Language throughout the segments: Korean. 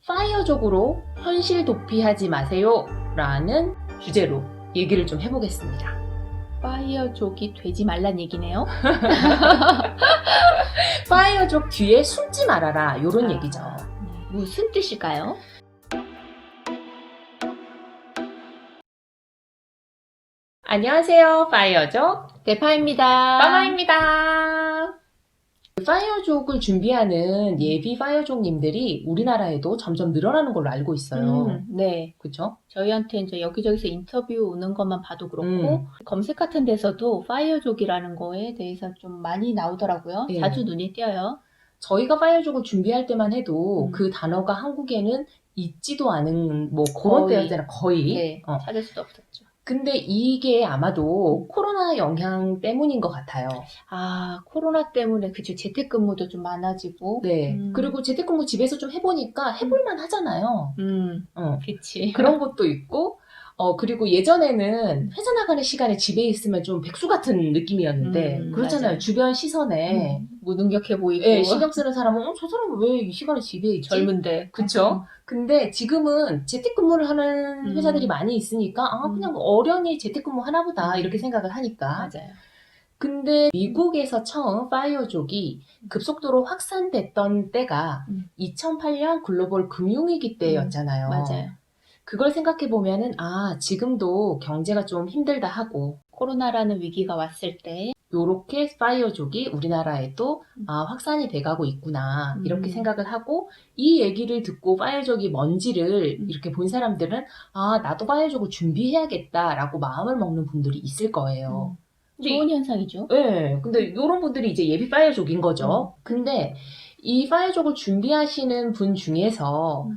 파이어족으로 현실 도피하지 마세요 라는 주제로 얘기를 좀 해보겠습니다. 파이어족이 되지 말란 얘기네요. 파이어족 뒤에 숨지 말아라 이런 얘기죠. 무슨 뜻일까요? 안녕하세요, 파이어족 대파입니다. 빠마입니다. 파이어족을 준비하는 예비 파이어족님들이 우리나라에도 점점 늘어나는 걸로 알고 있어요. 네. 그렇죠? 저희한테 이제 여기저기서 인터뷰 오는 것만 봐도 그렇고 검색 같은 데서도 파이어족이라는 거에 대해서 좀 많이 나오더라고요. 네. 자주 눈에 띄어요. 저희가 파이어족을 준비할 때만 해도 음. 그 단어가 한국에는 있지도 않은 뭐 그런 거의. 때였잖아, 거의. 네. 찾을 수도 없었죠. 근데 이게 아마도 코로나 영향 때문인 것 같아요. 아, 코로나 때문에 그쵸. 재택근무도 좀 많아지고. 네. 그리고 재택근무 집에서 좀 해보니까 해볼만 하잖아요. 그치. 그런 것도 있고, 그리고 예전에는 회사 나가는 시간에 집에 있으면 좀 백수 같은 느낌이었는데, 그렇잖아요. 맞아요. 주변 시선에. 무능력해 보이고. 예, 신경 쓰는 사람은, 저 사람은 왜 이 시간에 집에 있지? 젊은데. 그쵸? 근데 지금은 재택근무를 하는 회사들이 많이 있으니까, 그냥 어련히 재택근무 하나보다, 이렇게 생각을 하니까. 맞아요. 근데 미국에서 처음 파이어족이 급속도로 확산됐던 때가 2008년 글로벌 금융위기 때였잖아요. 맞아요. 그걸 생각해보면은, 지금도 경제가 좀 힘들다 하고, 코로나라는 위기가 왔을 때 요렇게 파이어족이 우리나라에도 확산이 돼가고 있구나 이렇게 생각을 하고 이 얘기를 듣고 파이어족이 뭔지를 이렇게 본 사람들은 나도 파이어족을 준비해야겠다라고 마음을 먹는 분들이 있을 거예요. 좋은 현상이죠. 네, 근데 이런 분들이 이제 예비 파이어족인 거죠. 근데 이 파이어족을 준비하시는 분 중에서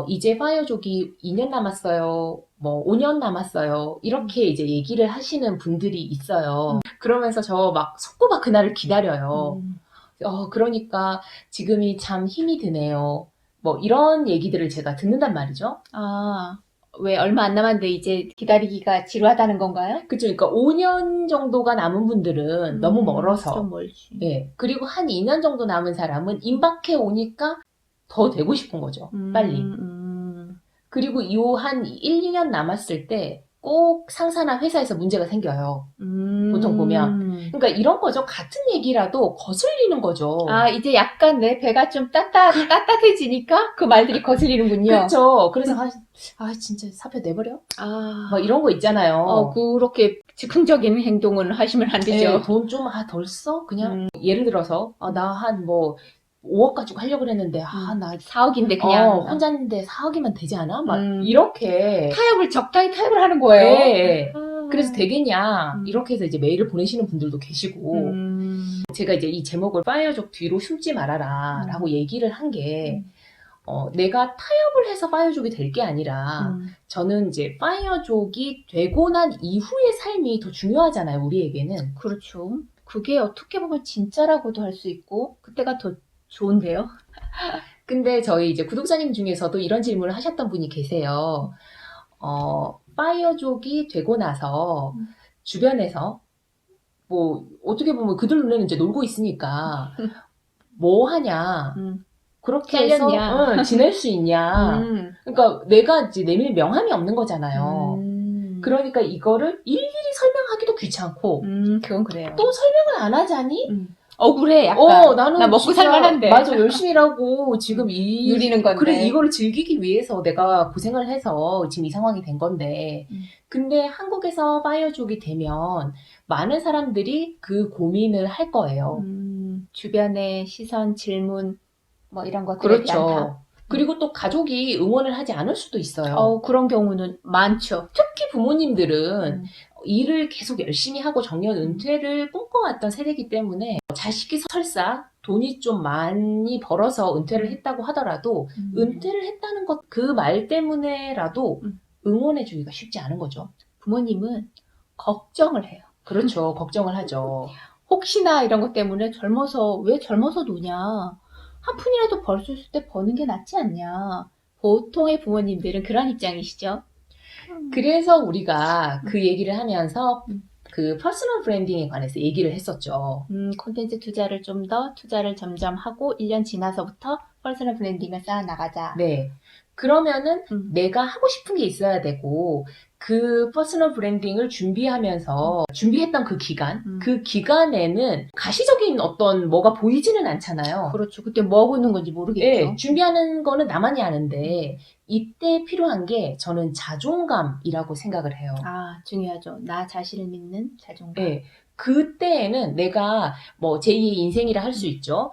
이제 파이어족이 2년 남았어요. 뭐 5년 남았어요. 이렇게 이제 얘기를 하시는 분들이 있어요. 그러면서 저 막 손꼽아 그날을 기다려요. 그러니까 지금이 참 힘이 드네요. 뭐 이런 얘기들을 제가 듣는단 말이죠. 왜 얼마 안 남았는데 이제 기다리기가 지루하다는 건가요? 그쵸. 그러니까 5년 정도가 남은 분들은 너무 멀어서. 좀 멀지. 예. 그리고 한 2년 정도 남은 사람은 임박해 오니까 더 되고 싶은 거죠. 빨리. 그리고 요 한 1, 2년 남았을 때 꼭 상사나 회사에서 문제가 생겨요. 보통 보면. 그러니까 이런 거죠. 같은 얘기라도 거슬리는 거죠. 이제 약간 내 배가 좀 따뜻해지니까 그 말들이 거슬리는군요. 그렇죠. 그래서 진짜 사표 내버려? 막 이런 거 있잖아요. 그렇게 즉흥적인 행동은 하시면 안 되죠. 돈 좀 덜 써? 그냥 예를 들어서 나 한 뭐 5억 가지고 하려고 그랬는데 나 4억인데 그냥 혼자인데 4억이면 되지 않아? 막 이렇게 적당히 타협을 하는 거예요. 네. 그래서 되겠냐 이렇게 해서 이제 메일을 보내시는 분들도 계시고 제가 이제 이 제목을 파이어족 뒤로 숨지 말아라 라고 얘기를 한 게 내가 타협을 해서 파이어족이 될 게 아니라 저는 이제 파이어족이 되고 난 이후의 삶이 더 중요하잖아요, 우리에게는. 그렇죠. 그게 어떻게 보면 진짜라고도 할 수 있고 그때가 더 좋은데요. 근데 저희 이제 구독자님 중에서도 이런 질문을 하셨던 분이 계세요. 파이어족이 되고 나서 주변에서 뭐 어떻게 보면 그들 눈에는 이제 놀고 있으니까 뭐 하냐 그렇게 잘렸냐. 해서 지낼 수 있냐. 그러니까 내가 이제 내밀 명함이 없는 거잖아요. 그러니까 이거를 일일이 설명하기도 귀찮고 그건 그래요. 또 설명을 안 하자니 억울해 약간. 나는 나 먹고 진짜, 살만한데. 맞아, 열심히 일하고 지금 누리는 건데. 그래, 이거를 즐기기 위해서 내가 고생을 해서 지금 이 상황이 된 건데. 근데 한국에서 파이어족이 되면 많은 사람들이 그 고민을 할 거예요. 주변의 시선, 질문 뭐 이런 것들에 대한 그렇죠. 그리고 또 가족이 응원을 하지 않을 수도 있어요. 그런 경우는 많죠. 특히 부모님들은 일을 계속 열심히 하고 정년 은퇴를 꿈꿔왔던 세대이기 때문에 자식이 설사 돈이 좀 많이 벌어서 은퇴를 했다고 하더라도 은퇴를 했다는 것 그 말 때문에라도 응원해주기가 쉽지 않은 거죠. 부모님은 걱정을 해요. 그렇죠. 걱정을 하죠. 혹시나 이런 것 때문에 왜 젊어서 노냐. 한 푼이라도 벌 수 있을 때 버는 게 낫지 않냐. 보통의 부모님들은 그런 입장이시죠. 그래서 우리가 그 얘기를 하면서 그 퍼스널 브랜딩에 관해서 얘기를 했었죠. 콘텐츠 투자를 좀 더 투자를 점점 하고 1년 지나서부터 퍼스널 브랜딩을 쌓아 나가자. 네. 그러면은 음. 내가 하고 싶은 게 있어야 되고, 그 퍼스널 브랜딩을 준비하면서, 준비했던 그 기간에는 가시적인 어떤 뭐가 보이지는 않잖아요. 그렇죠. 그때 뭐 하고 있는 건지 모르겠죠. 예, 준비하는 거는 나만이 아는데, 이때 필요한 게 저는 자존감이라고 생각을 해요. 아, 중요하죠. 나 자신을 믿는 자존감. 예, 그때에는 내가 뭐 제2의 인생이라 할 수 있죠.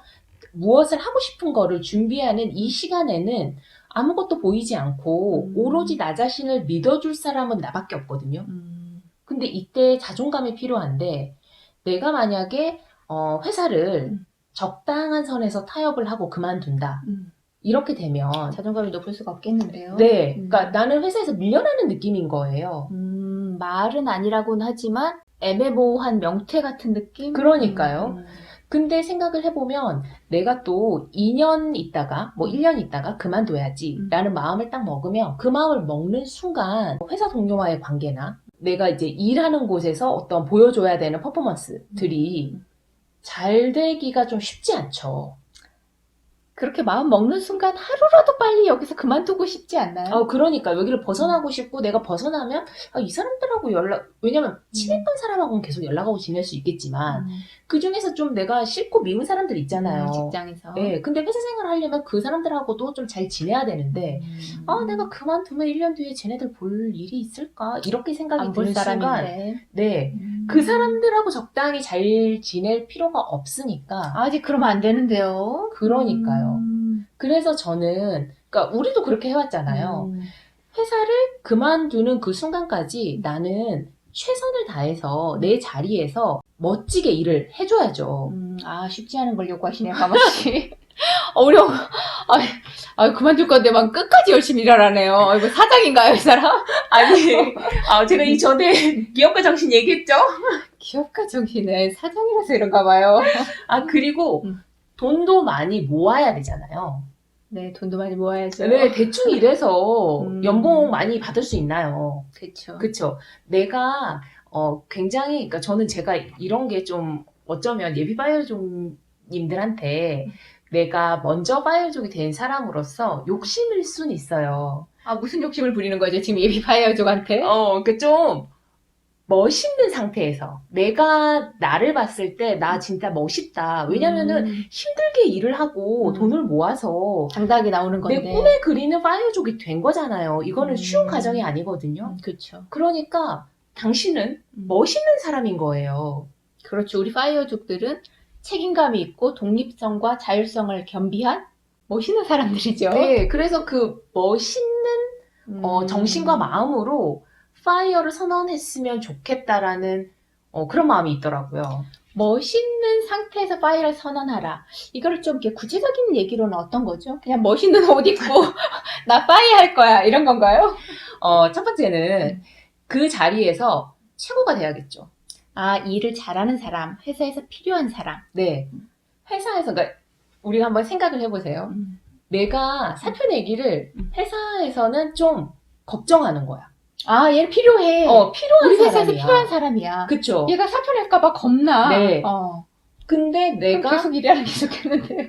무엇을 하고 싶은 거를 준비하는 이 시간에는 아무것도 보이지 않고 오로지 나 자신을 믿어줄 사람은 나밖에 없거든요. 근데 이때 자존감이 필요한데 내가 만약에 회사를 적당한 선에서 타협을 하고 그만둔다. 이렇게 되면 자존감이 높을 수가 없겠는데요. 네, 그러니까 나는 회사에서 밀려나는 느낌인 거예요. 말은 아니라고는 하지만 애매모호한 명퇴 같은 느낌? 그러니까요. 근데 생각을 해보면 내가 또 2년 있다가 뭐 1년 있다가 그만둬야지 라는 마음을 딱 먹으면 그 마음을 먹는 순간 회사 동료와의 관계나 내가 이제 일하는 곳에서 어떤 보여줘야 되는 퍼포먼스들이 잘 되기가 좀 쉽지 않죠. 그렇게 마음 먹는 순간 하루라도 빨리 여기서 그만두고 싶지 않나요? 그러니까 여기를 벗어나고 싶고 내가 벗어나면 이 사람들하고 왜냐면 친했던 사람하고는 계속 연락하고 지낼 수 있겠지만 그 중에서 좀 내가 싫고 미운 사람들 있잖아요. 직장에서. 네, 근데 회사 생활을 하려면 그 사람들하고도 좀 잘 지내야 되는데 내가 그만두면 1년 뒤에 쟤네들 볼 일이 있을까? 이렇게 생각이 안 볼 드는 순간 사람인데. 네, 그 사람들하고 적당히 잘 지낼 필요가 없으니까 아직 그러면 안 되는데요. 그러니까요. 그래서 저는 그러니까 우리도 그렇게 해왔잖아요. 회사를 그만두는 그 순간까지 나는 최선을 다해서 내 자리에서 멋지게 일을 해줘야죠. 쉽지 않은 걸 요구하시네요, 가만히. 어려워. 그만둘 건데 막 끝까지 열심히 일하라네요. 이거 사장인가요, 이 사람? 아니, 제가 이 전에 기업가 정신 얘기했죠? 기업가 정신에 사장이라서 이런가 봐요. 그리고 돈도 많이 모아야 되잖아요. 네, 돈도 많이 모아야죠. 네, 대충 일해서 연봉 많이 받을 수 있나요? 그렇죠. 그쵸. 내가, 굉장히, 그러니까 저는 제가 이런 게 좀 어쩌면 예비 바이오족님들한테 내가 먼저 바이오족이 된 사람으로서 욕심일 순 있어요. 무슨 욕심을 부리는 거죠, 지금 예비 바이오족한테? 그 좀, 멋있는 상태에서 내가 나를 봤을 때 나 진짜 멋있다. 왜냐면은 힘들게 일을 하고 돈을 모아서 당당하게 나오는 건데. 내 꿈에 그리는 파이어족이 된 거잖아요. 이거는 쉬운 과정이 아니거든요. 그렇죠. 그러니까 당신은 멋있는 사람인 거예요. 그렇죠. 우리 파이어족들은 책임감이 있고 독립성과 자율성을 겸비한 멋있는 사람들이죠. 네, 그래서 그 멋있는 정신과 마음으로 파이어를 선언했으면 좋겠다라는 그런 마음이 있더라고요. 멋있는 상태에서 파이어를 선언하라. 이거를 좀 이렇게 구체적인 얘기로는 어떤 거죠? 그냥 멋있는 옷 입고 나 파이어 할 거야 이런 건가요? 첫 번째는 그 자리에서 최고가 돼야겠죠. 일을 잘하는 사람, 회사에서 필요한 사람. 네, 회사에서 그러니까 우리가 한번 생각을 해보세요. 내가 사표 내기를 회사에서는 좀 걱정하는 거야. 얘 필요해. 필요한 우리 회사에서 사람이야. 필요한 사람이야. 그쵸. 얘가 사표 낼까봐 겁나. 네. 근데 내가 계속 일하는 계속했는데요.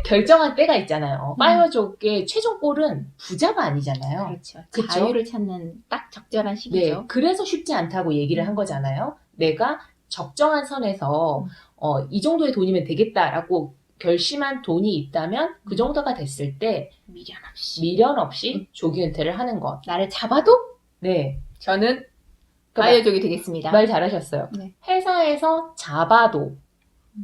결정한 때가 있잖아요. 파이어족의 최종 골은 부자가 아니잖아요. 그렇죠. 그쵸? 자유를 찾는 딱 적절한 시기죠. 네. 그래서 쉽지 않다고 얘기를 한 거잖아요. 내가 적정한 선에서 이 정도의 돈이면 되겠다라고 결심한 돈이 있다면 그 정도가 됐을 때 미련 없이 조기 은퇴를 하는 것. 나를 잡아도 네. 저는 바이오족이 되겠습니다. 말 잘하셨어요. 네. 회사에서 잡아도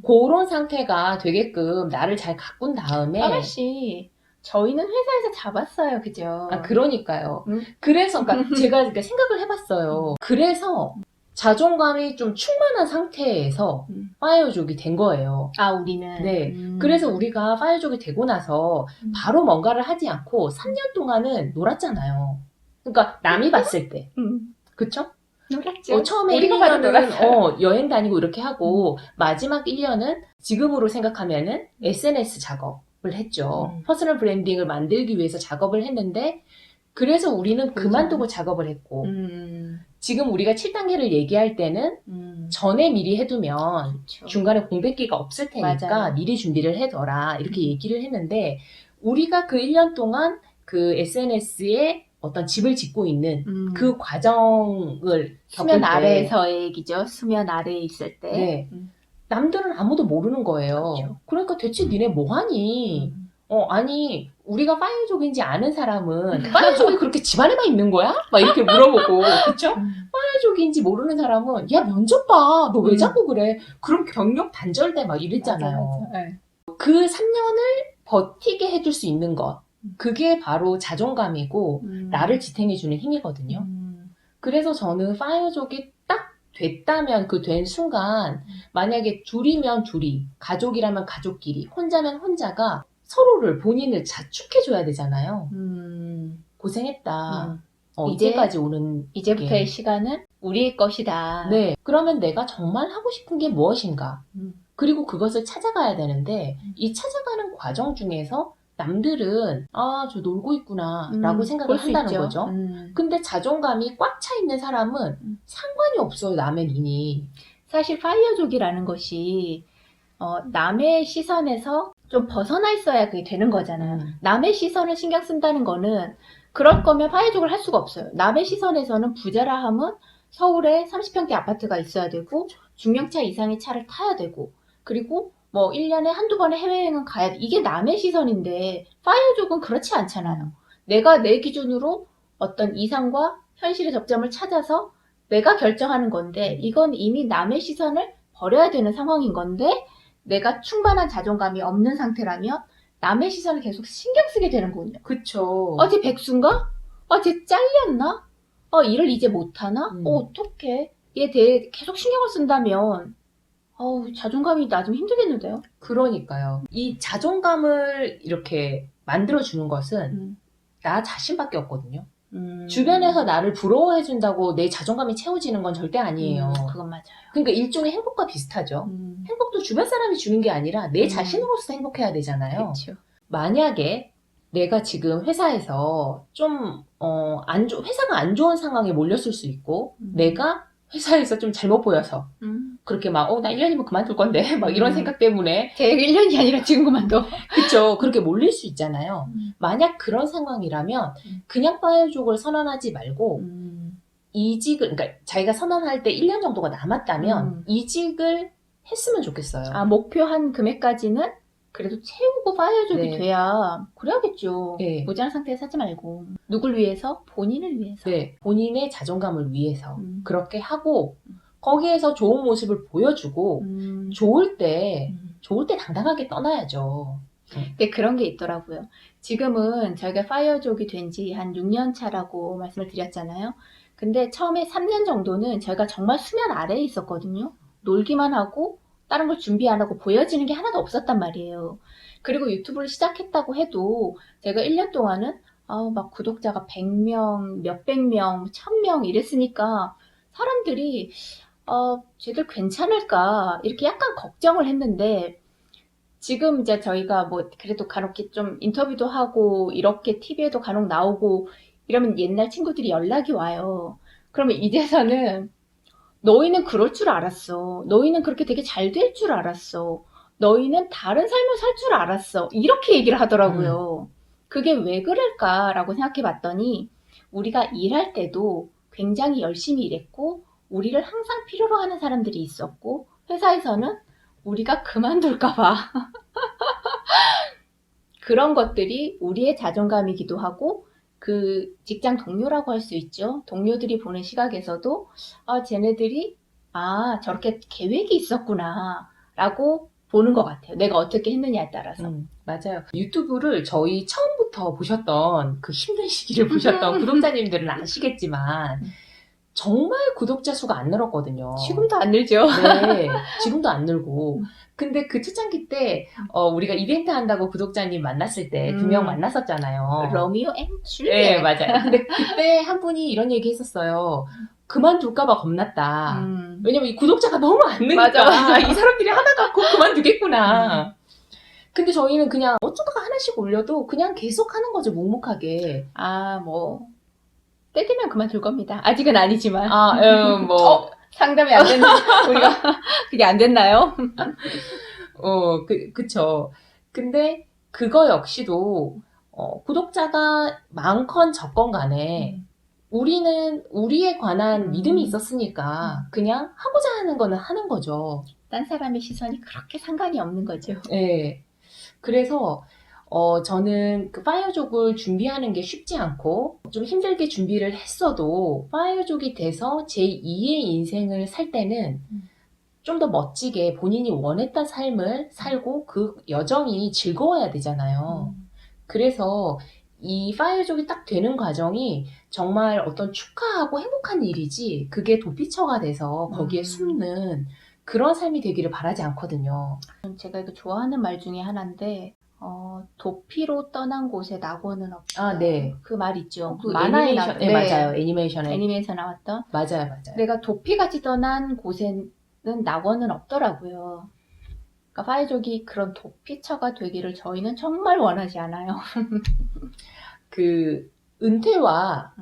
그런 상태가 되게끔 나를 잘 가꾼 다음에 아가씨 저희는 회사에서 잡았어요. 그죠? 그러니까요. 그래서 그러니까 제가 이렇게 생각을 해봤어요. 그래서 자존감이 좀 충만한 상태에서 파이어족이 된 거예요. 우리는. 네. 그래서 우리가 파이어족이 되고 나서 바로 뭔가를 하지 않고 3년 동안은 놀았잖아요. 그러니까 남이 봤을 때. 그쵸? 놀았죠. 처음에 우리가 봐도 1년은 놀았어요. 여행 다니고 이렇게 하고 마지막 1년은 지금으로 생각하면은 SNS 작업을 했죠. 퍼스널 브랜딩을 만들기 위해서 작업을 했는데 그래서 우리는 그만두고 작업을 했고 지금 우리가 7단계를 얘기할 때는 전에 미리 해두면 그렇죠. 중간에 공백기가 없을 테니까 맞아요. 미리 준비를 해둬라 이렇게 얘기를 했는데 우리가 그 1년 동안 그 SNS에 어떤 집을 짓고 있는 그 과정을 수면 겪을 때 아래에서의 얘기죠. 수면 아래에 있을 때. 네. 남들은 아무도 모르는 거예요. 그렇죠. 그러니까 대체 니네 뭐 하니? 아니 우리가 파이어족인지 아는 사람은 파이어족이 그렇게 집안에만 있는 거야? 막 이렇게 물어보고 그쵸? 파이어족인지 모르는 사람은 야 면접 봐. 너 왜 자꾸 그래? 그럼 경력 단절돼 막 이랬잖아요. 맞아. 네. 그 3년을 버티게 해줄 수 있는 것 그게 바로 자존감이고 나를 지탱해주는 힘이거든요. 그래서 저는 파이어족이 딱 됐다면 그 된 순간 만약에 둘이면 둘이 가족이라면 가족끼리 혼자면 혼자가 서로를 본인을 자축해줘야 되잖아요. 고생했다. 이제까지 오는 이제부터의 게. 시간은 우리의 것이다. 네. 그러면 내가 정말 하고 싶은 게 무엇인가? 그리고 그것을 찾아가야 되는데 이 찾아가는 과정 중에서 남들은 저 놀고 있구나 라고 생각을 볼 수 한다는 있죠. 거죠. 근데 자존감이 꽉 차 있는 사람은 상관이 없어요. 남의 눈이. 사실 파이어족이라는 것이 남의 시선에서 좀 벗어나 있어야 그게 되는 거잖아요. 남의 시선을 신경 쓴다는 거는 그럴 거면 파이어족을 할 수가 없어요. 남의 시선에서는 부자라 함은 서울에 30평대 아파트가 있어야 되고 중형차 이상의 차를 타야 되고 그리고 뭐 1년에 한두 번의 해외여행은 가야 돼. 이게 남의 시선인데 파이어족은 그렇지 않잖아요. 내가 내 기준으로 어떤 이상과 현실의 접점을 찾아서 내가 결정하는 건데 이건 이미 남의 시선을 버려야 되는 상황인 건데 내가 충만한 자존감이 없는 상태라면 남의 시선을 계속 신경 쓰게 되는군요. 그쵸. 쟤 백수인가? 쟤 잘렸나? 일을 이제 못하나? 어떡해. 얘 대해 계속 신경을 쓴다면 자존감이 나 좀 힘들겠는데요? 그러니까요. 이 자존감을 이렇게 만들어주는 것은 나 자신밖에 없거든요. 주변에서 나를 부러워해준다고 내 자존감이 채워지는 건 절대 아니에요. 그건 맞아요. 그러니까 일종의 행복과 비슷하죠. 행복도 주변 사람이 주는 게 아니라 내 자신으로서 행복해야 되잖아요. 그렇죠. 만약에 내가 지금 회사에서 좀 회사가 안 좋은 상황에 몰렸을 수 있고 내가 회사에서 좀 잘못 보여서 그렇게 막 나 1년이면 그만둘 건데 막 이런 생각 때문에 계획 1년이 아니라 지금 그만둬. 그쵸. 그렇게 몰릴 수 있잖아요. 만약 그런 상황이라면 그냥 파이어족을 선언하지 말고 이직을 그러니까 자기가 선언할 때 1년 정도가 남았다면 이직을 했으면 좋겠어요. 목표한 금액까지는 그래도 채우고 파이어족이 네. 돼야 그래야겠죠. 네. 모자란 상태에서 하지 말고 누굴 위해서? 본인을 위해서. 네. 본인의 자존감을 위해서 그렇게 하고 거기에서 좋은 모습을 보여주고 좋을 때 당당하게 떠나야죠. 근데 그런 게 있더라고요. 지금은 저희가 파이어족이 된 지 한 6년 차라고 말씀을 드렸잖아요. 근데 처음에 3년 정도는 저희가 정말 수면 아래에 있었거든요. 놀기만 하고 다른 걸 준비 안 하고 보여지는 게 하나도 없었단 말이에요. 그리고 유튜브를 시작했다고 해도 제가 1년 동안은 막 구독자가 100명, 몇백 명, 1000명 이랬으니까 사람들이 쟤들 괜찮을까 이렇게 약간 걱정을 했는데 지금 이제 저희가 뭐 그래도 간혹 좀 인터뷰도 하고 이렇게 TV에도 간혹 나오고 이러면 옛날 친구들이 연락이 와요. 그러면 이제서는 너희는 그럴 줄 알았어. 너희는 그렇게 되게 잘 될 줄 알았어. 너희는 다른 삶을 살 줄 알았어. 이렇게 얘기를 하더라고요. 그게 왜 그럴까라고 생각해 봤더니 우리가 일할 때도 굉장히 열심히 일했고 우리를 항상 필요로 하는 사람들이 있었고 회사에서는 우리가 그만둘까 봐 그런 것들이 우리의 자존감이기도 하고 그 직장 동료라고 할 수 있죠. 동료들이 보는 시각에서도 쟤네들이 저렇게 계획이 있었구나 라고 보는 것 같아요. 내가 어떻게 했느냐에 따라서. 맞아요. 유튜브를 저희 처음부터 보셨던 그 힘든 시기를 보셨던 구독자님들은 아시겠지만 정말 구독자 수가 안 늘었거든요. 지금도 안 늘죠. 네, 지금도 안 늘고. 근데 그 초창기 때 우리가 이벤트 한다고 구독자님 만났을 때 2명 만났었잖아요. 로미오 앤 줄리엣. 네, 맞아요. 근데 그때 한 분이 이런 얘기 했었어요. 그만둘까봐 겁났다. 왜냐면 이 구독자가 너무 안 느니까 맞아. 이 사람들이 하다가 곧 그만두겠구나. 근데 저희는 그냥 어쩌다가 하나씩 올려도 그냥 계속 하는 거죠, 묵묵하게. 떼기면 그만둘 겁니다. 아직은 아니지만. 뭐, 상담이 안 됐나? 우리가 그게 안 됐나요? 그쵸. 근데 그거 역시도, 구독자가 많건 적건 간에, 우리는 우리에 관한 믿음이 있었으니까, 그냥 하고자 하는 거는 하는 거죠. 딴 사람의 시선이 그렇게 상관이 없는 거죠. 예. 그래서, 저는 그 파이어족을 준비하는 게 쉽지 않고, 좀 힘들게 준비를 했어도, 파이어족이 돼서 제2의 인생을 살 때는, 좀 더 멋지게 본인이 원했던 삶을 살고 그 여정이 즐거워야 되잖아요. 그래서 이 파이어족이 딱 되는 과정이 정말 어떤 축하하고 행복한 일이지 그게 도피처가 돼서 거기에 숨는 그런 삶이 되기를 바라지 않거든요. 제가 이거 좋아하는 말 중에 하나인데, 도피로 떠난 곳에 낙원은 없다. 아, 네. 그 말 있죠. 그 만화에 애니메이션, 네, 맞아요. 애니메이션에. 애니메이션 나왔던. 맞아요. 내가 도피같이 떠난 곳에는 낙원은 없더라고요. 그러니까 파이족이 그런 도피처가 되기를 저희는 정말 원하지 않아요. 그 은퇴와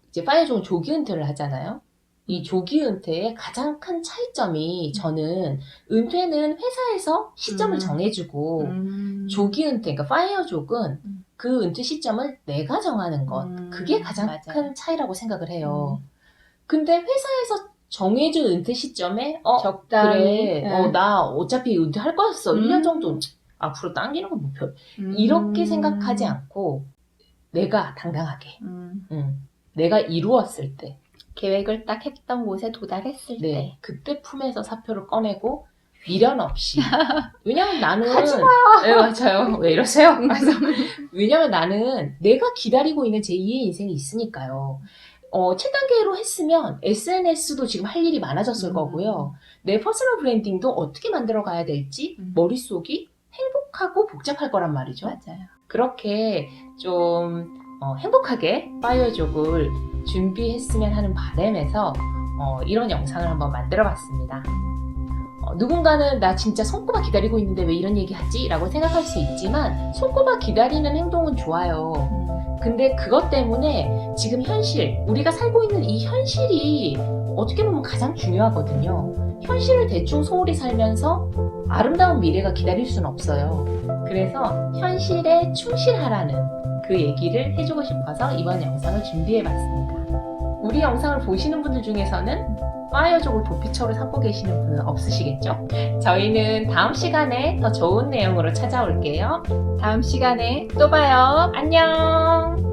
이제 파이어족은 조기 은퇴를 하잖아요. 이 조기 은퇴의 가장 큰 차이점이 저는 은퇴는 회사에서 시점을 정해주고 조기 은퇴, 그러니까 파이어족은 그 은퇴 시점을 내가 정하는 것. 그게 가장 맞아요. 큰 차이라고 생각을 해요. 근데 회사에서 정해준 은퇴 시점에 적당히 그래, 나 어차피 은퇴할 거였어. 1년 정도 앞으로 당기는 건 목표. 이렇게 생각하지 않고 내가 당당하게 내가 이루었을 때 계획을 딱 했던 곳에 도달했을 네, 때 그때 품에서 사표를 꺼내고 미련 없이. 왜냐면 나는 가지마! 네, 맞아요. 왜 이러세요? 그래서 왜냐면 나는 내가 기다리고 있는 제2의 인생이 있으니까요. 7단계로 했으면 SNS도 지금 할 일이 많아졌을 거고요. 내 퍼스널 브랜딩도 어떻게 만들어 가야 될지 머릿속이 행복하고 복잡할 거란 말이죠. 맞아요. 그렇게 좀 행복하게 파이어족을 준비했으면 하는 바람에서 이런 영상을 한번 만들어 봤습니다. 누군가는 나 진짜 손꼽아 기다리고 있는데 왜 이런 얘기 하지? 라고 생각할 수 있지만 손꼽아 기다리는 행동은 좋아요. 근데 그것 때문에 지금 현실, 우리가 살고 있는 이 현실이 어떻게 보면 가장 중요하거든요. 현실을 대충 소홀히 살면서 아름다운 미래가 기다릴 수는 없어요. 그래서 현실에 충실하라는 그 얘기를 해주고 싶어서 이번 영상을 준비해봤습니다. 우리 영상을 보시는 분들 중에서는 파이어족을 도피처로 삼고 계시는 분은 없으시겠죠? 저희는 다음 시간에 더 좋은 내용으로 찾아올게요. 다음 시간에 또 봐요. 안녕!